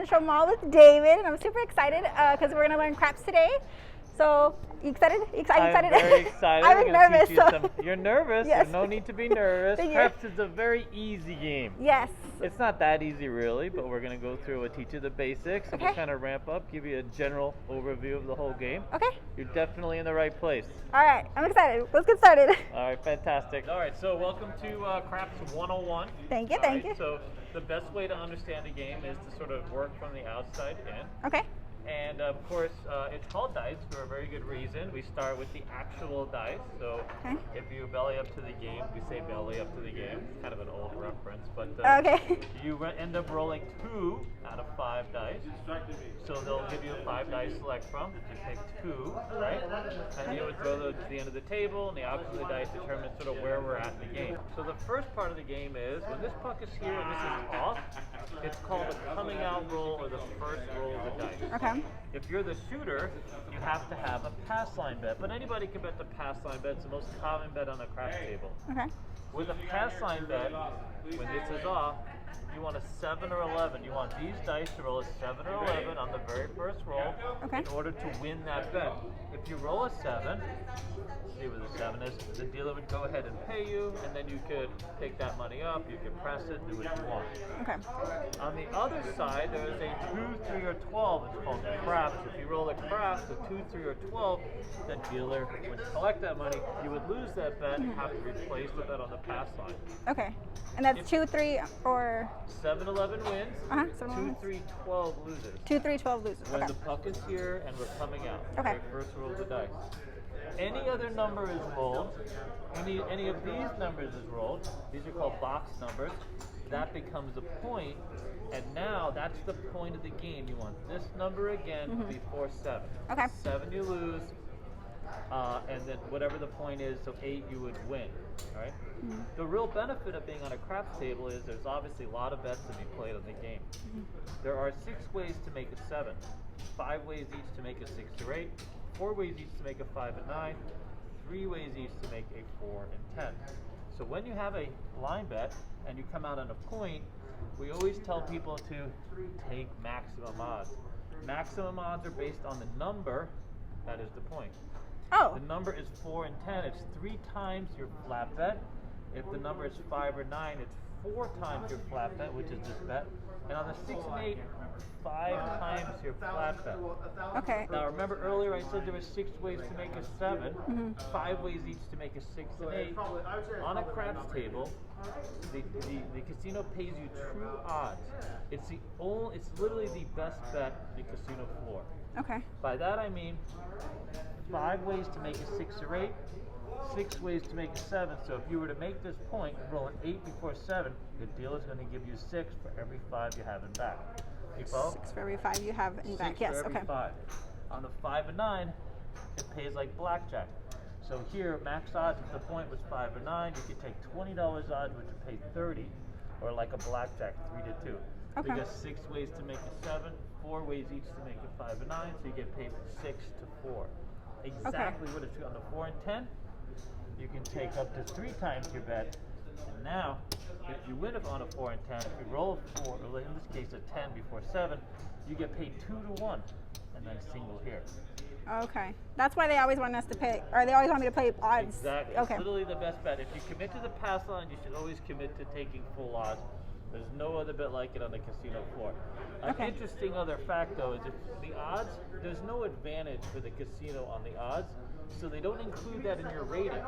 Show Mall with David, and I'm super excited because we're gonna learn craps today. So, you excited? I'm very excited. I'm nervous. You're nervous. Yes. There's no need to be nervous. Thank you. Craps is a very easy game. Yes. It's not that easy really, but we're going to go through and teach you the basics and just kind of ramp up, give you a general overview of the whole game. Okay. You're definitely in the right place. All right, I'm excited. Let's get started. All right, fantastic. All right, so welcome to Craps 101. Thank you, thank you. So the best way to understand a game is to sort of work from the outside in. Okay. And of course, it's called dice for a very good reason. We start with the actual dice. So if you belly up to the game, we say belly up to the game. It's kind of an old reference, but you end up rolling 2 out of 5 dice. So they'll give you 5 dice to select from. You pick 2, right? And you would throw those to the end of the table, and the outcome of the dice determines sort of where we're at in the game. So the first part of the game is when this puck is here and this is off, it's called a coming out roll or the first roll of the dice. Okay. If you're the shooter, you have to have a pass line bet, but anybody can bet the pass line bet. It's the most common bet on the craps table. Okay. With a pass line bet, when this is off, you want a 7 or 11. You want these dice to roll a 7 or 11 on the very first roll in order to win that bet. If you roll a 7, see what the 7 is, the dealer would go ahead and pay you, and then you could pick that money up, you can press it, do what you want. Okay. On the other side, there is a 2, 3, or 12. It's called craps. If you roll a craps, a 2, 3, or 12, the dealer would collect that money. You would lose that bet and have to replace the bet on the pass line. Okay. And that's 2, 3, or 7, 11 wins. 2, 3, 12 loses. 2, 3, 12 loses. When the puck is here and we're coming out. Okay. First roll of the dice. Any other number is rolled. Any of these numbers is rolled. These are called box numbers. That becomes a point, and now that's the point of the game. You want this number again before 7. Okay. 7 you lose, and then whatever the point is, so 8 you would win. All right. The real benefit of being on a craps table is there's obviously a lot of bets to be played on the game. There are 6 ways to make a 7, 5 ways each to make a 6 or 8. 4 ways each to make a 5 and 9, 3 ways each to make a 4 and 10. So when you have a line bet and you come out on a point, we always tell people to take maximum odds. Maximum odds are based on the number that is the point. Oh. The number is 4 and 10. It's 3 times your flat bet. If the number is 5 or 9, it's 4 times your flat bet, which is this bet. And on the 6 and 8, 5 times your flat bet. Okay. Now remember earlier I said there were 6 ways to make a 7, 5 ways each to make a 6 and 8. On a craps table, the casino pays you true odds. It's literally the best bet on the casino floor. Okay. By that I mean 5 ways to make a 6 or 8, 6 ways to make a 7. So if you were to make this point, roll an 8 before 7, the dealer's going to give you 6 for every 5 you have in back. You follow? 6 for every 5 you have in back. Yes. For every 5. On the 5 and 9, it pays like blackjack. So here, max odds, if the point was 5 or 9, you could take $20 odds, which would pay 30, or like a blackjack, 3 to 2. Okay. Because 6 ways to make a 7, 4 ways each to make a 5 and 9, so you get paid 6 to 4. Exactly what it's on the 4 and 10. You can take up to 3 times your bet. And now, if you win on a 4 and 10, if you roll a 4, or in this case a 10 before 7, you get paid 2 to 1, and then single here. Okay. That's why they always want us to pay, or they always want me to play odds. Exactly. Okay. It's literally the best bet. If you commit to the pass line, you should always commit to taking full odds. There's no other bet like it on the casino floor. An interesting other fact, though, is if the odds, there's no advantage for the casino on the odds, so they don't include that in your rating.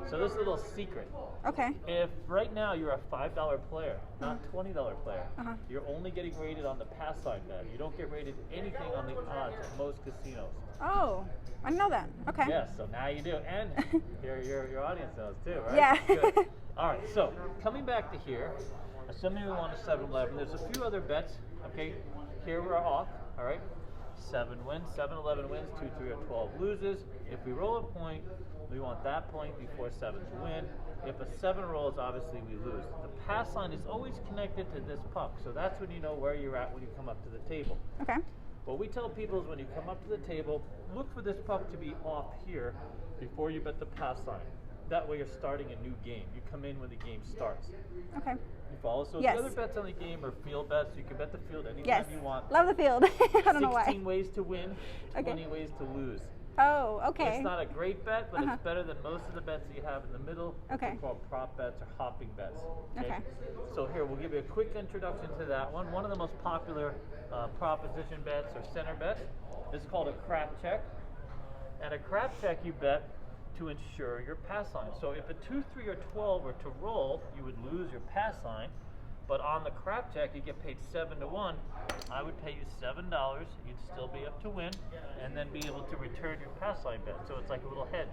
So this is a little secret. Okay. If right now you're a $5 player, not $20 player, you're only getting rated on the pass line bet. You don't get rated anything on the odds at most casinos. Oh, I didn't know that. Okay. Yes, so now you do. And your audience knows too, right? Yeah. Good. All right, so coming back to here, assuming we want a 7-11, there's a few other bets. Okay, here we're off. All right, 7 wins, 7-11 wins, 2, 3, or 12 loses. If we roll a point, we want that point before 7 to win. If a 7 rolls, obviously we lose. The pass line is always connected to this puck, so that's when you know where you're at when you come up to the table. Okay. What we tell people is when you come up to the table, look for this puck to be off here before you bet the pass line. That way you're starting a new game. You come in when the game starts. Okay. You follow? So Yes. the other bets on the game are field bets. You can bet the field anytime Yes. you want. Love the field. I don't know why. 16 ways to win, Okay. 20 ways to lose. Oh, okay. It's not a great bet, but Uh-huh. it's better than most of the bets that you have in the middle. Okay. They're called prop bets or hopping bets. Okay. So here, we'll give you a quick introduction to that one. One of the most popular proposition bets or center bets is called a crap check. And a crap check you bet to ensure your pass line. So if a 2, 3, or 12 were to roll, you would lose your pass line. But on the crap check, you get paid 7 to 1. I would pay you $7. You'd still be up to win, and then be able to return your pass line bet. So it's like a little hedge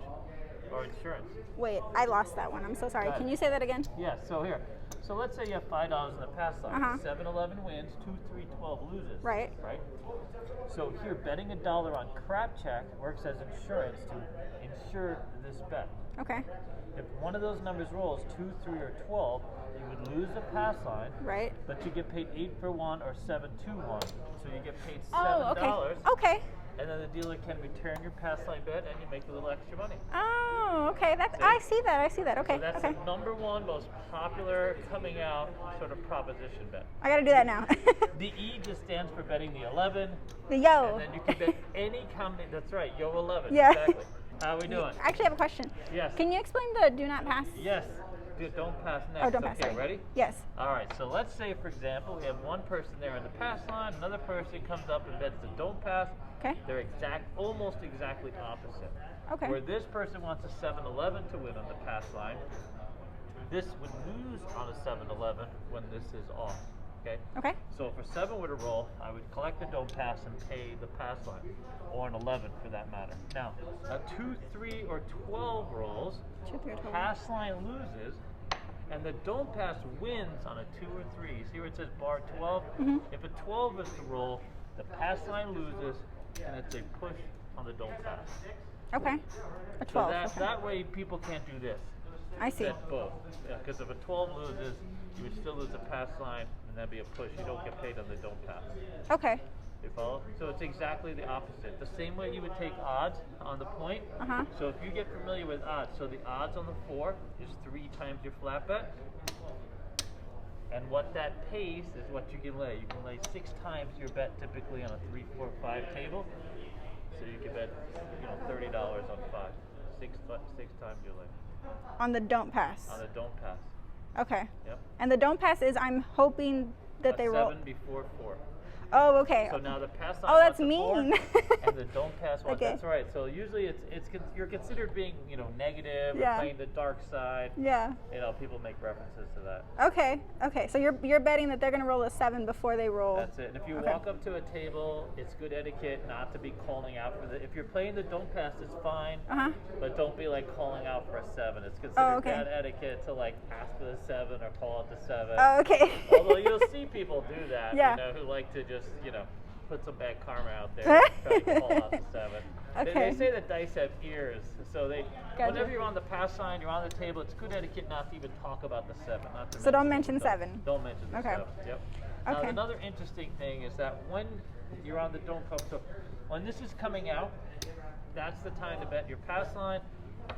or insurance. Wait, I lost that one. I'm so sorry. Got it. Can you say that again? Yeah. So here. So let's say you have $5 in the pass line. Uh-huh. 7, 11 wins. 2, 3, 12 loses. Right. Right. So here, betting $1 on crap check works as insurance to insure this bet. Okay. If one of those numbers rolls 2, 3, or 12, you would lose the pass line, Right. but you get paid 8 for 1 or 7 to 1. So you get paid $7. Oh, okay. Okay. And then the dealer can return your pass line bet and you make a little extra money. Oh, okay. That's See? I see that. I see that. Okay. So that's Okay. the number one most popular coming out sort of proposition bet. I got to do that now. The E just stands for betting the 11. The yo. And then you can bet any combination. That's right, yo 11. Yeah. Exactly. How are we doing? I actually have a question. Yes. Can you explain the do not pass? Yes. Don't pass next. Oh, don't pass. Okay, Sorry. ready? Yes. All right, so let's say, for example, we have one person there in the pass line, another person comes up and bets the don't pass. Okay. They're almost exactly opposite. Okay. Where this person wants a 7-11 to win on the pass line, this would lose on a 7-11 when this is off. Okay? Okay. So if a 7 were to roll, I would collect the don't pass and pay the pass line, or an 11 for that matter. Now, a 2, 3, or 12 rolls, 2, 3, 12. pass line loses, and the don't pass wins on a 2 or 3. You see where it says bar 12? Mhm. If a 12 is to roll, the pass line loses, and it's a push on the don't pass. Okay. A 12. So okay. that way people can't do this. I see. Bet both. Because if a 12 loses, you would still lose the pass line, and that'd be a push. You don't get paid on the don't pass. Okay. You follow? So it's exactly the opposite. The same way you would take odds on the point. Uh-huh. So if you get familiar with odds, so the odds on the 4 is 3 times your flat bet. And what that pays is what you can lay. You can lay 6 times your bet typically on a 3, 4, 5 table. So you can bet, $30 on 5. Six times your lay. On the don't pass. On the don't pass. Okay. Yep. And the don't pass is I'm hoping that they roll. 7 before 4. Oh, okay. So now the pass Oh, line that's wants a 4, mean. and the don't pass one. Okay. That's right. So usually you're considered being negative Yeah. or playing the dark side. Yeah. People make references to that. Okay. Okay. So you're betting that they're gonna roll a 7 before they roll. That's it. And if you Okay. walk up to a table, it's good etiquette not to be calling out for the. If you're playing the don't pass, it's fine. Uh-huh. But don't be like calling out for a 7. It's considered Oh, okay. bad etiquette to like ask for the 7 or call out the 7. Oh, okay. Although you'll see people do that, Yeah. who like to just, put some bad karma out there, try to call out the 7. Okay. They say that dice have ears, so Gotcha. whenever you're on the pass sign, you're on the table, it's good etiquette not to even talk about the 7. Not to So don't mention 7. Don't mention the Okay. 7. Yep. Now, Okay. another interesting thing is that when you're on the don't come, so when this is coming out, that's the time to bet your pass line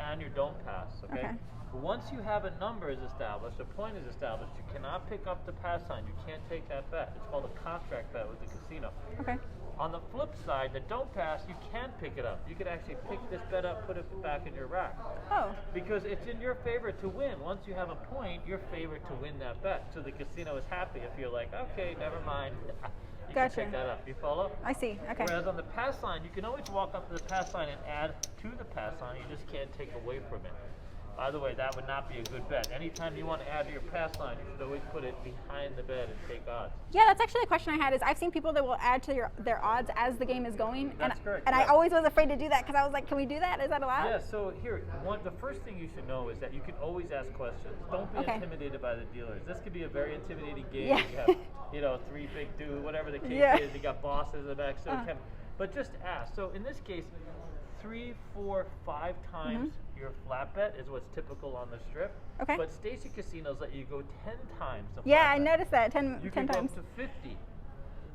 and your don't pass, okay? Okay. Once you have a number is established, a point is established, you cannot pick up the pass line. You can't take that bet. It's called a contract bet with the casino. Okay. On the flip side, the don't pass, you can pick it up. You could actually pick this bet up, put it back in your rack. Oh. Because it's in your favor to win. Once you have a point, you're favored to win that bet. So the casino is happy if you're like, okay, never mind. You Gotcha. can pick that up. You follow? I see. Okay. Whereas on the pass line, you can always walk up to the pass line and add to the pass line. You just can't take away from it. By the way, that would not be a good bet. Anytime you want to add to your pass line, you should always put it behind the bed and take odds. Yeah, that's actually a question I had. Is I've seen people that will add to their odds as the game is going, That's correct, and yeah. I always was afraid to do that because I was like, can we do that? Is that allowed? Yeah, so here, the first thing you should know is that you can always ask questions. Don't be Okay. intimidated by the dealers. This could be a very intimidating game. Yeah. You have, 3 big dudes, whatever the case Yeah. is. You got bosses in the back, so Uh-huh. but just ask. So in this case, 3, 4, 5 times your flat bet is what's typical on the strip. Okay. But Stacy Casinos let you go 10 times the Yeah, flat I bet. noticed that 10 You 10 can times. go up to 50.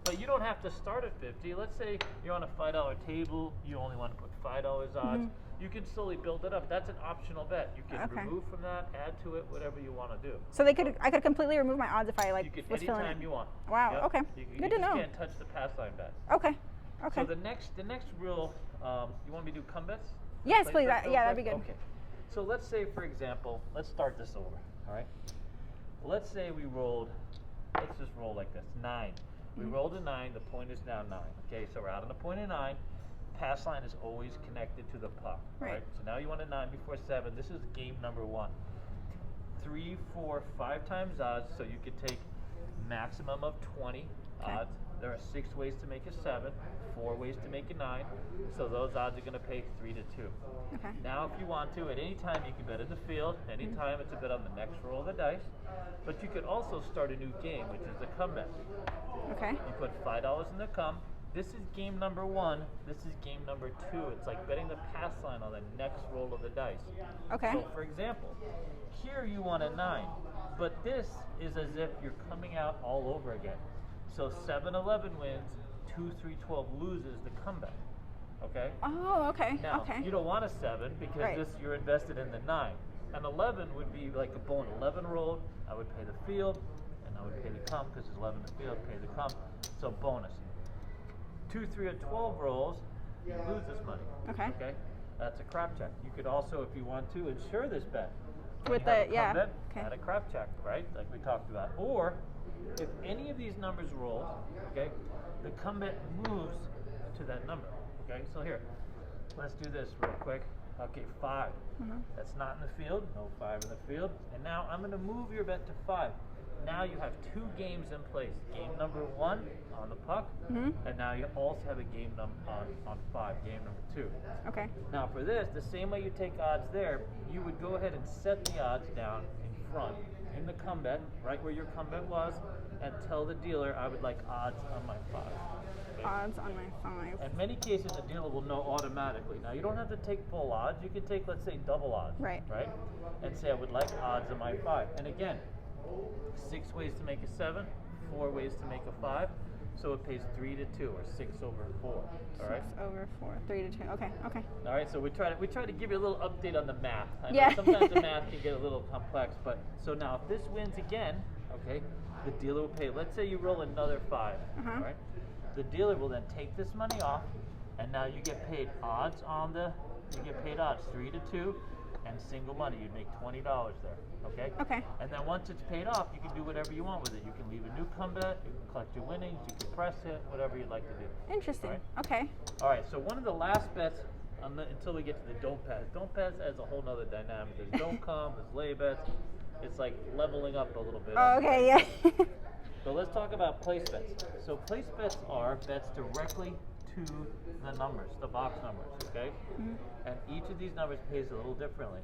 But you don't have to start at 50. Let's say you're on a $5 table, you only want to put $5 odds. You can slowly build it up. That's an optional bet. You can Okay. remove from that, add to it, whatever you want to do. So I could completely remove my odds if I You can was filling anytime it. you want. Wow. Yep. Okay. You Good to just know. can't touch the pass line bet. Okay. Okay. So the next rule, you want me to do come bets? Yes, Place please. bets real Yeah, that'd quick? be good. Okay. So let's say, for example, let's start this over. All right. Let's say we rolled. Let's just roll like this. 9. We rolled a 9. The point is now 9. Okay. So we're out on the point of 9. Pass line is always connected to the puck. Right. Right. So now you want a 9 before 7. This is game number 1. 3, 4, 5 times odds. So you could take maximum of 20 Okay. odds. There are 6 ways to make a 7, 4 ways to make a 9. So those odds are going to pay 3 to 2. Okay. Now, if you want to, at any time you can bet in the field. Anytime it's a bet on the next roll of the dice. But you could also start a new game, which is the come bet. Okay. You put $5 in the come. This is game number 1. This is game number 2. It's like betting the pass line on the next roll of the dice. Okay. So, for example, here you want a 9, but this is as if you're coming out all over again. So 7-11 wins, 2-3-12 loses the comeback. Okay? Oh, okay. Now, Okay. you don't want a 7 because Right. this you're invested in the 9. An 11 would be like a bone. 11 rolled, I would pay the field, and I would pay the come because it's 11 the field, pay the come. So bonus. 2, 3, or 12 rolls, you lose this money. Okay. Okay? That's a crap check. You could also, if you want to, insure this bet. When With you have the- a yeah, come bet, okay. add a crap check, right? Like we talked about. Or if any of these numbers rolls, okay, the come bet moves to that number. Okay, so here, let's do this real quick. Okay, 5. That's not in the field. No 5 in the field. And now I'm going to move your bet to 5. Now you have 2 games in place. Game number 1 on the puck, and now you also have a game on 5. Game number 2. Okay. Now for this, the same way you take odds there, you would go ahead and set the odds down in front in the come bet, right where your come bet was, and tell the dealer I would like odds on my 5. Okay? Odds on my 5. In many cases, the dealer will know automatically. Now, you don't have to take full odds. You can take, let's say, double odds. Right. Right? And say, I would like odds on my 5. And again, 6 ways to make a 7, 4 ways to make a 5. So it pays 3 to 2, or 6 over 4. All right? 6/4, 3 to 2. Okay. Okay. All right, so we try to give you a little update on the math. I know Yeah. sometimes the math can get a little complex, but so now if this wins again, okay, the dealer will pay. Let's say you roll another 5, all right? The dealer will then take this money off, and now you get paid odds on the. You get paid odds 3 to 2, and single money. You'd make $20 there, okay? Okay. And then once it's paid off, you can do whatever you want with it. You can leave a new come bet, you can collect your winnings, you can press it, whatever you'd like to do. Interesting. All right? Okay. All right, so one of the last bets until we get to the don't pass. Don't pass adds a whole nother dynamic. There's don't come, there's lay bets. It's like leveling up a little bit. Oh, okay. Yeah. So let's talk about place bets. So place bets are bets directly to the numbers, the box numbers, okay? And each of these numbers pays a little differently.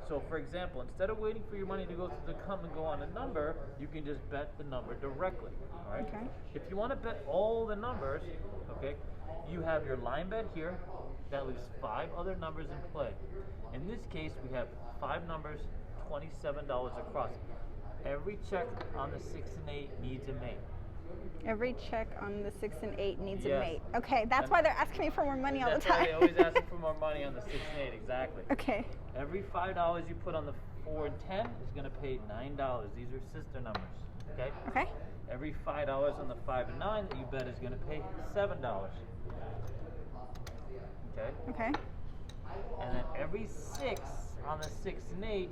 So for example, instead of waiting for your money to go through the come and go on a number, you can just bet the number directly, all right? Okay. If you want to bet all the numbers, okay, you have your line bet here. That leaves 5 other numbers in play. In this case, we have 5 numbers, $27 across. Every check on the 6 and 8 needs a mate. Every check on the 6 and 8 needs Yes. a mate. Okay, that's And why they're asking me for more money all the That's time. why they always ask for more money on the 6 and 8, exactly. Okay. Every $5 you put on the 4 and 10 is going to pay $9. These are sister numbers, okay? Okay. Every $5 on the 5 and 9 that you bet is going to pay $7. Okay? Okay. And then every 6 on the 6 and 8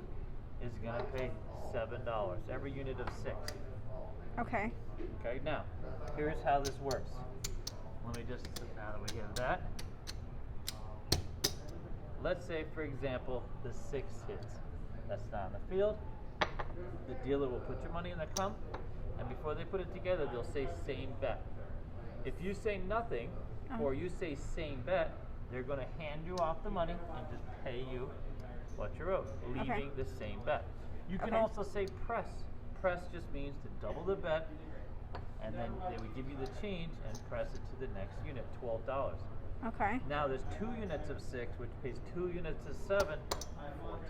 is going to pay $7. Every unit of 6. Okay. Okay, now, here's how this works. Let me just, now that we have that. Let's say, for example, the 6 hits. That's not in the field. The dealer will put your money in the come, and before they put it together, they'll say same bet. If you say nothing, or you say same bet, they're going to hand you off the money and just pay you what you're owed, leaving the same bet. You can Okay. also say press. Press just means to double the bet, and then they would give you the change and press it to the next unit, $12. Okay. Now there's 2 units of 6, which pays 2 units of 7,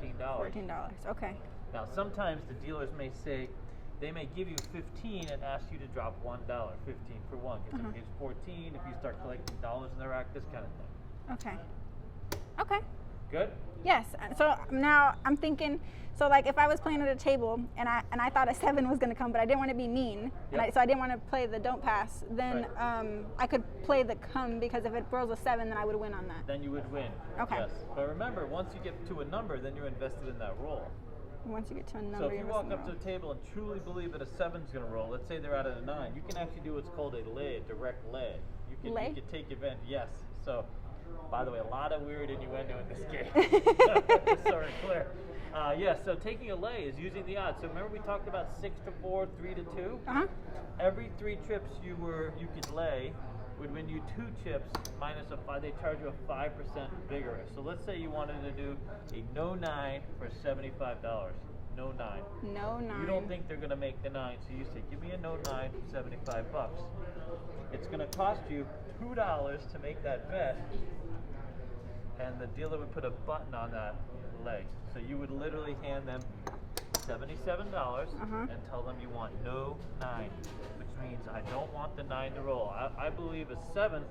$14. $14. Okay. Now sometimes the dealers may say, they may give you 15 and ask you to drop $1, 15 for 1, because it pays 14 if you start collecting dollars in the rack, this kind of thing. Okay. Okay. Good? Yes. So now I'm thinking, so like if I was playing at a table and I thought a 7 was going to come, but I didn't want to be mean, Yep. so I didn't want to play the don't pass, then Right. I could play the come, because if it rolls a 7, then I would win on that. Then you would win. Okay. Yes. But remember, once you get to a number, then you're invested in that roll. Once you get to a number, So if you you're walk missing up to the the table and truly believe that a 7's going to roll, let's say they're out of a 9, you can actually do what's called a lay, a direct lay. You Lay? can take advantage. Yes. So, by the way, a lot of weird innuendo in this game. Just so we're clear. So taking a lay is using the odds. So remember we talked about 6 to 4, 3 to 2? Uh-huh. Every 3 trips you could lay would win you 2 chips minus a 5. They charge you a 5% bigger. So let's say you wanted to do a no 9 for $75. No 9. No 9. You don't think they're going to make the 9, so you say, give me a no 9 for $75. It's going to cost you $2 to make that bet, and the dealer would put a button on that leg. So you would literally hand them $77 and tell them you want no 9, which means I don't want the 9 to roll. I believe a 7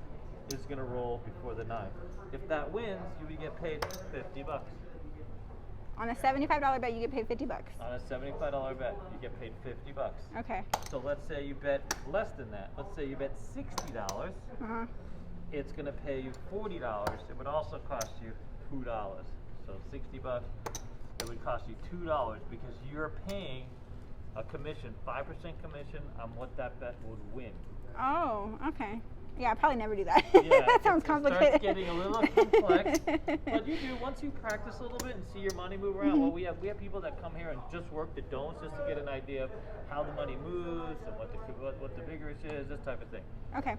is going to roll before the 9. If that wins, you would get paid $50. On a $75 bet, you get paid $50. On a $75 bet, you get paid $50. Okay. So let's say you bet less than that. Let's say you bet $60. Uh-huh. It's going to pay you $40. It would also cost you $2. So $60. It would cost you $2 because you're paying a commission, 5% commission on what that bet would win. Oh, okay. Yeah, I probably never do that. Yeah, That sounds complicated. It starts getting a little complex. But you do, once you practice a little bit and see your money move around, well, we have people that come here and just work the don'ts just to get an idea of how the money moves and what the vigorous is, this type of thing. Okay.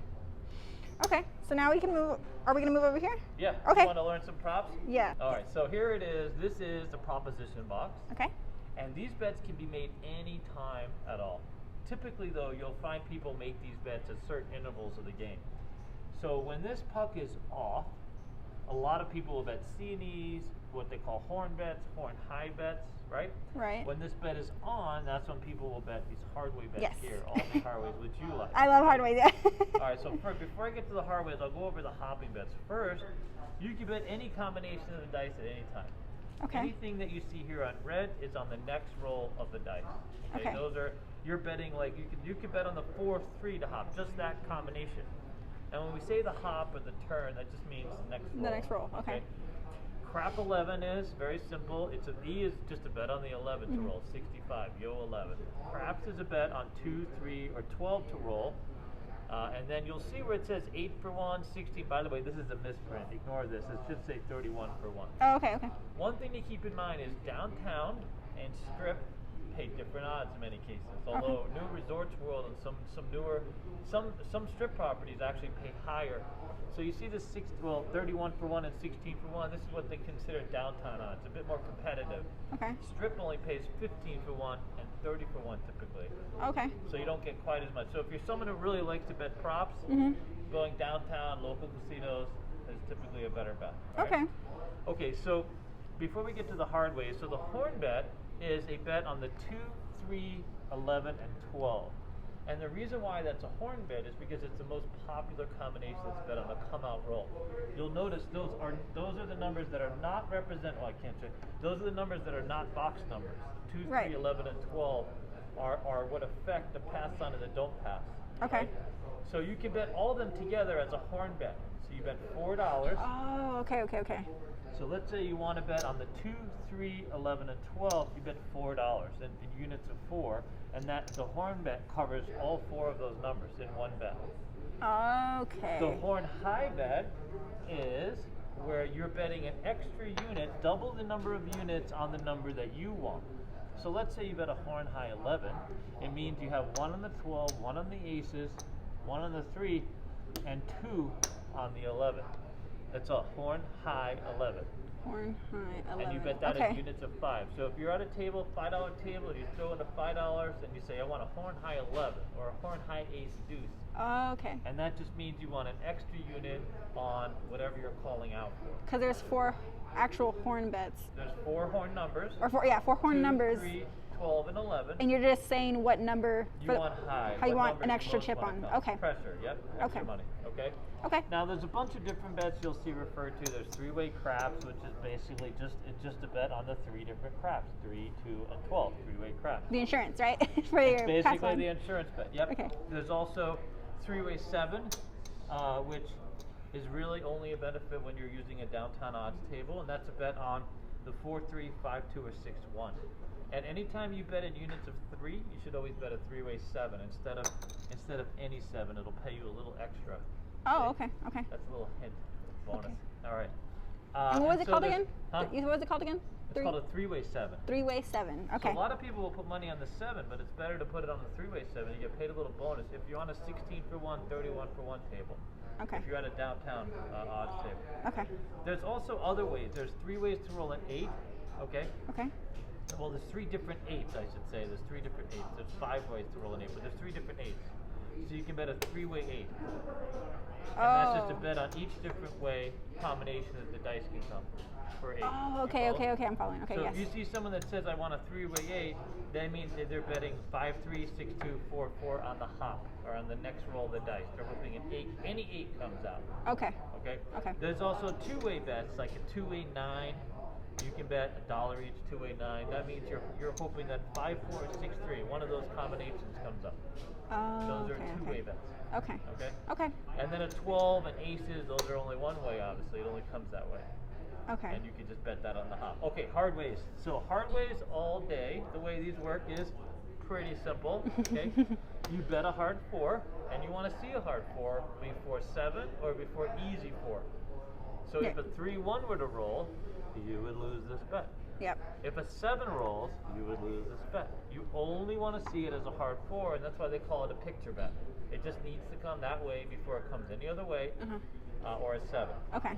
Okay, so now we can move. Are we going to move over here? Yeah. Okay. You want to learn some props? Yeah. All right, so here it is. This is the proposition box. Okay. And these bets can be made any time at all. Typically, though, you'll find people make these bets at certain intervals of the game. So when this puck is off, a lot of people will bet C&Es, what they call horn bets, horn high bets, right? Right. When this bet is on, that's when people will bet these hardway bets Yes. here, all the hardways, which you like. I love hard ways, yeah. All right, so before I get to the hardways, I'll go over the hopping bets. First, you can bet any combination of the dice at any time. Okay. Anything that you see here on red is on the next roll of the dice. Okay. Those are, you're betting like you could bet on the 4-3 to hop, just that combination. And when we say the hop or the turn, that just means the next roll. The next roll, okay. Crap 11 is very simple. E is just a bet on the 11 to roll, 65, yo 11. Craps is a bet on 2, 3, or 12 to roll. And then you'll see where it says 8 for 1, 16. By the way, this is a misprint. Ignore this. It should say 31 for 1. Oh, okay, okay. One thing to keep in mind is downtown and strip pay different odds in many cases. Although New Resorts World and some strip properties actually pay higher. So you see this 31 for 1 and 16 for 1. This is what they consider downtown odds. A bit more competitive. Okay. Strip only pays 15 for 1 and 30 for 1 typically. Okay. So you don't get quite as much. So if you're someone who really likes to bet props, going downtown, local casinos is typically a better bet. Right? Okay. Okay, so before we get to the hard ways, so the horn bet is a bet on the 2, 3, 11, and 12. And the reason why that's a horn bet is because it's the most popular combination that's bet on the come out roll. You'll notice those are the numbers that are not those are the numbers that are not box numbers. 2, 3, Right. 11, and 12 are what affect the pass on and the don't pass. Okay. Right? So you can bet all of them together as a horn bet. So you bet $4. Oh, okay, okay, okay. So let's say you want to bet on the 2, 3, 11, and 12, you bet $4 in units of 4, and the horn bet covers all 4 of those numbers in one bet. Okay. The horn high bet is where you're betting an extra unit, double the number of units on the number that you want. So let's say you bet a horn high 11, it means you have 1 on the 12, 1 on the aces, 1 on the 3, and 2 on the 11. That's a horn high 11. Horn high 11. And you bet that okay. in units of 5. So if you're at a table, $5 table, and you throw in a $5 and you say, I want a horn high 11 or a horn high ace deuce. Oh, okay. And that just means you want an extra unit on whatever you're calling out for. Because there's 4 actual horn bets. There's 4 horn numbers. Or 4 horn 2, numbers. 3, 12, and 11. And you're just saying what number You want high. how you What want number an you extra most chip wanna on. come? Okay. Pressure, yep. Extra Okay. money, okay? Okay. Now there's a bunch of different bets you'll see referred to. There's three-way craps, which is basically just a bet on the three different craps, 3, 2, and 12, three-way craps. The insurance, right? For It's your basically pass line. the insurance bet. Yep. Okay. There's also three-way 7, which is really only a benefit when you're using a downtown odds table, and that's a bet on the 4, 3, 5, 2, or 6, 1. And anytime you bet in units of 3, you should always bet a three-way 7 instead of any 7. It'll pay you a little extra. Oh, okay. Okay. That's a little hint, bonus. Okay. All right. And what was it so called there's- again? Huh? What was it called again? It's called a three-way 7. Three-way 7. Okay. So a lot of people will put money on the 7, but it's better to put it on the three-way 7. You get paid a little bonus if you're on a 16 for 1, 31 for 1 table. Okay. If you're at a downtown odds table. Okay. There's also other ways. There's 3 ways to roll an 8. Okay. Okay. Well, there's 3 different 8s, I should say. There's 3 different 8s. There's 5 ways to roll an 8, but there's 3 different 8s. So you can bet a 3-way 8. And that's just a bet on each different way combination that the dice can come for 8. Oh, You okay, follow? okay, okay. I'm following. Okay, So yes. if you see someone that says, I want a 3-way 8, that means that they're betting 5, 3, 6, 2, 4, 4 on the hop, or on the next roll of the dice. They're hoping an 8, any 8 comes out. Okay. Okay? Okay. There's also 2-way bets, like a 2-way 9. You can bet $1 each, 2-way 9. That means you're hoping that 5, 4, or 6, 3, one of those combinations comes up. Oh, Those okay, are 2-way okay. bets. Okay. Okay? Okay. And then a 12 and aces, those are only one way, obviously. It only comes that way. Okay. And you can just bet that on the hop. Okay, hard ways. So hard ways all day. The way these work is pretty simple. Okay, you bet a hard 4, and you want to see a hard 4 before 7 or before easy 4. So if a 3-1 were to roll, you would lose this bet. Yep. If a 7 rolls, you would lose this bet. You only want to see it as a hard 4, and that's why they call it a picture bet. It just needs to come that way before it comes any other way, or a 7. Okay.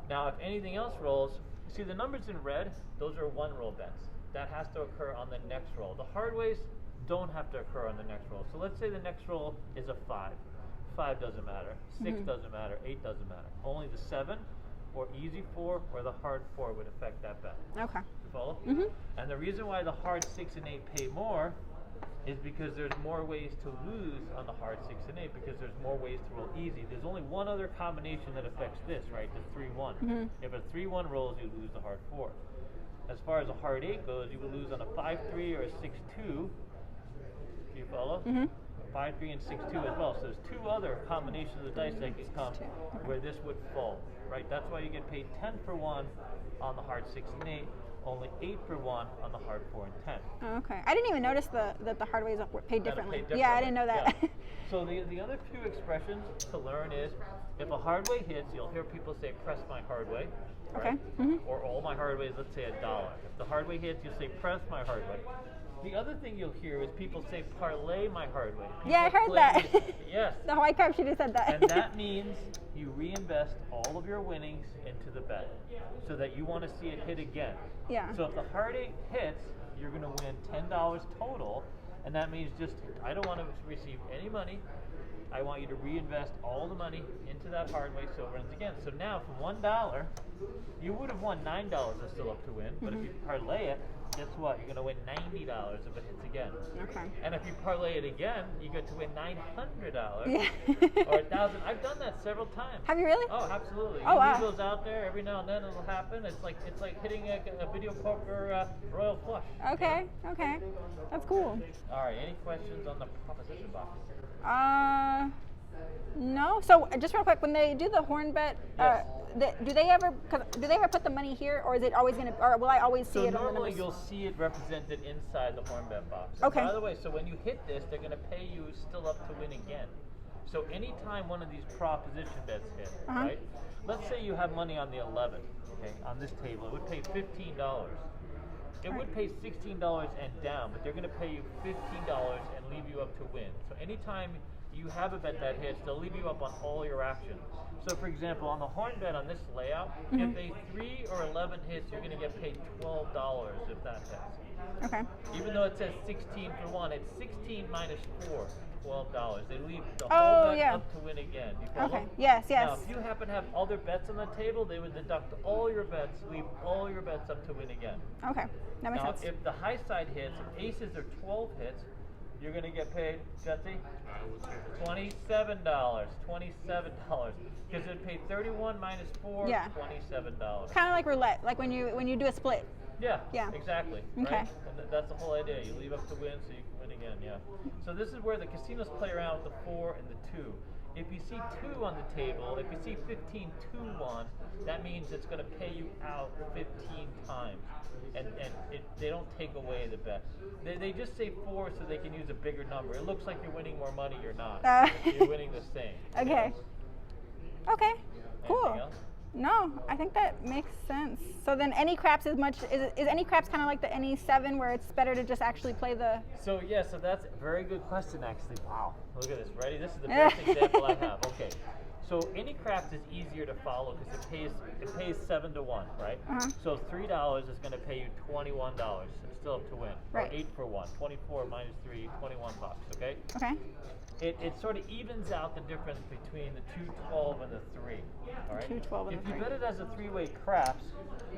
Now, if anything else rolls, you see the numbers in red, those are 1-roll bets. That has to occur on the next roll. The hard ways don't have to occur on the next roll. So let's say the next roll is a 5. 5 doesn't matter. 6 doesn't matter. 8 doesn't matter. Only the 7 or easy 4 or the hard 4 would affect that bet. Okay. You follow? And the reason why the hard 6 and 8 pay more is because there's more ways to lose on the hard 6 and 8 because there's more ways to roll easy. There's only one other combination that affects this, right? The 3-1. If a 3-1 rolls, you lose the hard 4. As far as a hard 8 goes, you would lose on a 5-3 or a 6-2. You follow? 5-3 and 6-2 as well. So there's 2 other combinations of the dice that can come where this would fall, right? That's why you get paid 10 for 1 on the hard 6 and 8. Only 8 for 1 on the hard 4 and 10. Oh, okay. I didn't even notice that the hard ways were paid Gotta differently. pay Yeah, I didn't know that. Yeah. So the other 2 expressions to learn is if a hard way hits, you'll hear people say press my hard way. Right? Okay. Or all my hard ways, let's say $1. If the hard way hits, you'll say press my hard way. The other thing you'll hear is people say parlay my hard way. Yeah, I People heard play that. this- Yes. The Hawaii crap should have said that. And that means you reinvest all of your winnings into the bet so that you want to see it hit again. Yeah. So if the hard 8 hits, you're going to win $10 total, and that means just, I don't want to receive any money. I want you to reinvest all the money into that hard way so it runs again. So now from $1, you would have won $9 and still up to win, but if you parlay it, guess what? You're going to win $90 if it hits again. Okay. And if you parlay it again, you get to win $900 Yeah. or $1,000. I've done that several times. Have you really? Oh, absolutely. Oh, You wow. leave those out there every now and then. It'll happen. It's like hitting a video poker royal flush. Okay. Okay. That's cool. All right. Any questions on the proposition box? No. So just real quick, when they do the horn bet, Yes. do they ever put the money here, or is it always gonna, or will I always see So it on the normally numbers? you'll see it represented inside the horn bet box. Okay. By the way, so when you hit this, they're going to pay you still up to win again. So anytime one of these proposition bets hit, right? Let's say you have money on the 11, okay, on this table, it would pay $15. It would pay $16 and down, but they're going to pay you $15 and leave you up to win. So anytime you have a bet that hits, they'll leave you up on all your action. So for example, on the horn bet on this layout, if a 3 or 11 hits, you're going to get paid $12 if that hits. Okay. Even though it says 16 for 1, it's 16 minus 4, $12. They leave the whole bet up to win again. You follow? Okay. Yes. Yes. Now, if you happen to have other bets on the table, they would deduct all your bets, leave all your bets up to win again. Okay. That makes Now, sense. if the high side hits, if aces are 12 hits, you're going to get paid, Jesse? $27. $27. Because it paid 31 minus 4, Yeah. $27. Kind of like roulette, like when you do a split. Yeah, Yeah. exactly. Okay. Right? And that's the whole idea. You leave up to win so you can win again, yeah. So this is where the casinos play around with the 4 and the 2. If you see 2 on the table, if you see 15-2-1, that means it's going to pay you out 15 times. And they don't take away the bet. They just say 4 so they can use a bigger number. It looks like you're winning more money, you're not. You're winning the same. Okay. Okay. Cool. Anything else? No, I think that makes sense. So then any craps is any craps kind of like the any 7 where it's better to just actually play the. So yeah, so that's a very good question actually. Wow, look at this. Ready? This is the best example I have. Okay, so any craps is easier to follow because it pays 7 to 1, right? So $3 is going to pay you $21. It's still up to win. Right. Or 8 for 1. 24 minus 3, 21 bucks. Okay. Okay. It sort of evens out the difference between the 2-12 and the 3. All right. 2-12 and if the you 3. bet it as a 3-way craps,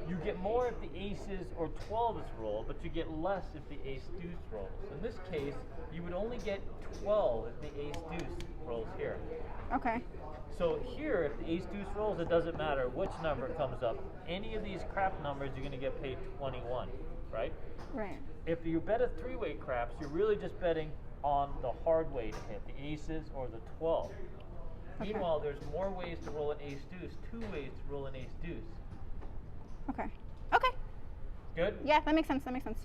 you get more if the aces or 12s roll, but you get less if the ace deuce rolls. In this case, you would only get 12 if the ace deuce rolls here. Okay. So here, if the ace deuce rolls, it doesn't matter which number comes up. Any of these crap numbers, you're going to get paid 21, right? Right. If you bet a 3-way craps, you're really just betting on the hard way to hit, the aces or the 12. Okay. Meanwhile, there's more ways to roll an ace deuce, 2 ways to roll an ace deuce. Okay. Okay. Good? Yeah, that makes sense. That makes sense.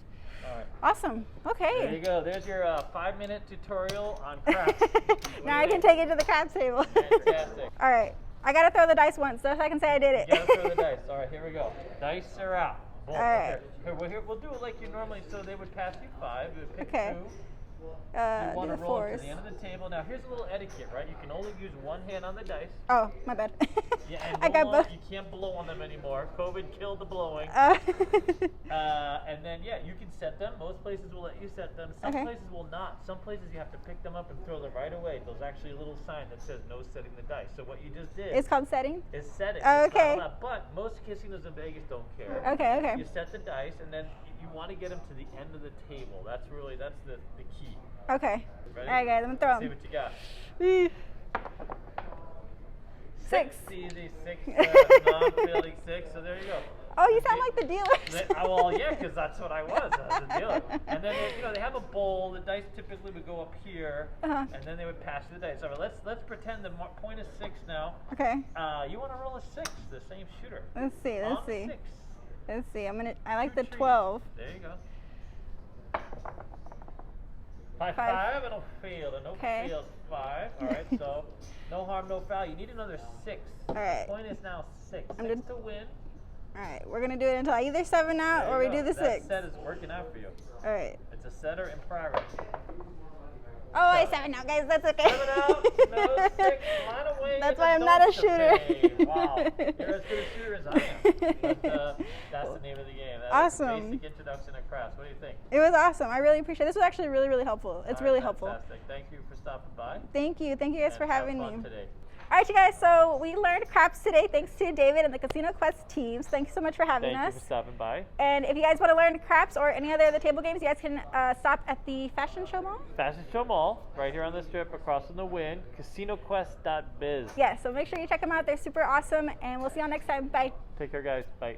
All right. Awesome. Okay. There you go. There's your 5-minute tutorial on craps. Now I can take it to the craps table. Fantastic. All right. I got to throw the dice once so I can say I did it. You gotta throw the dice. All right, here we go. Dice are out. Boom. All right. Here, we'll do it like you normally. So they would pass you 5. You would pick Okay. 2. You Do want to the roll it fours. to the end of the table. Now, here's a little etiquette, right? You can only use one hand on the dice. Oh, my bad. Yeah, and I got both. you can't blow on them anymore. COVID killed the blowing. And then, yeah, you can set them. Most places will let you set them. Some Okay. places will not. Some places you have to pick them up and throw them right away. There's actually a little sign that says no setting the dice. So what you just did It's called setting? is setting. Oh, It's not okay. allowed. But most casinos in Vegas don't care. Okay, okay. You set the dice, and then you want to get them to the end of the table. That's the key. Okay. Ready? All right, guys, I'm going to See throw what you got. them. 6. Easy, 6, non-failing 6. So there you go. Oh, you sound like the dealer. Well, yeah, because that's what I was. I was a dealer. And then they have a bowl. The dice typically would go up here, and then they would pass you the dice. All right, let's pretend the point is 6 now. Okay. You want to roll a 6, the same shooter. Let's see. Let's On see. 6. Let's see. I like Two the trees. 12. There you go. 5, Five. and a failed, and no Okay. failed 5. All right, so no harm, no foul. You need another 6. All right. Point is now 6. I'm 6 to win. All right. We're going to do it until I either 7 out There or we you do go. the That 6. set is working out for you. All right. It's a setter in progress. Oh, I 7 out, guys. That's okay. 7 out, no 6, line away. That's and why I'm adults not a to shooter. pay. Wow, you're as good a shooter as I am. But that's the name of the game. That's Awesome. Basic introduction to craps. What do you think? It was awesome. I really appreciate it. This was actually really, really helpful. It's All right, really helpful. Fantastic. Thank you for stopping by. Thank you. Thank you guys and for having have fun me. today. All right, you guys. So we learned craps today thanks to David and the Casino Quest teams. Thank you so much for having Thank us. you for stopping by. And if you guys want to learn craps or any other of the table games, you guys can stop at the Fashion Show Mall. Fashion Show Mall, right here on the strip across from the Wynn, casinoquest.biz. Yeah, so make sure you check them out. They're super awesome. And we'll see y'all next time. Bye. Take care, guys. Bye.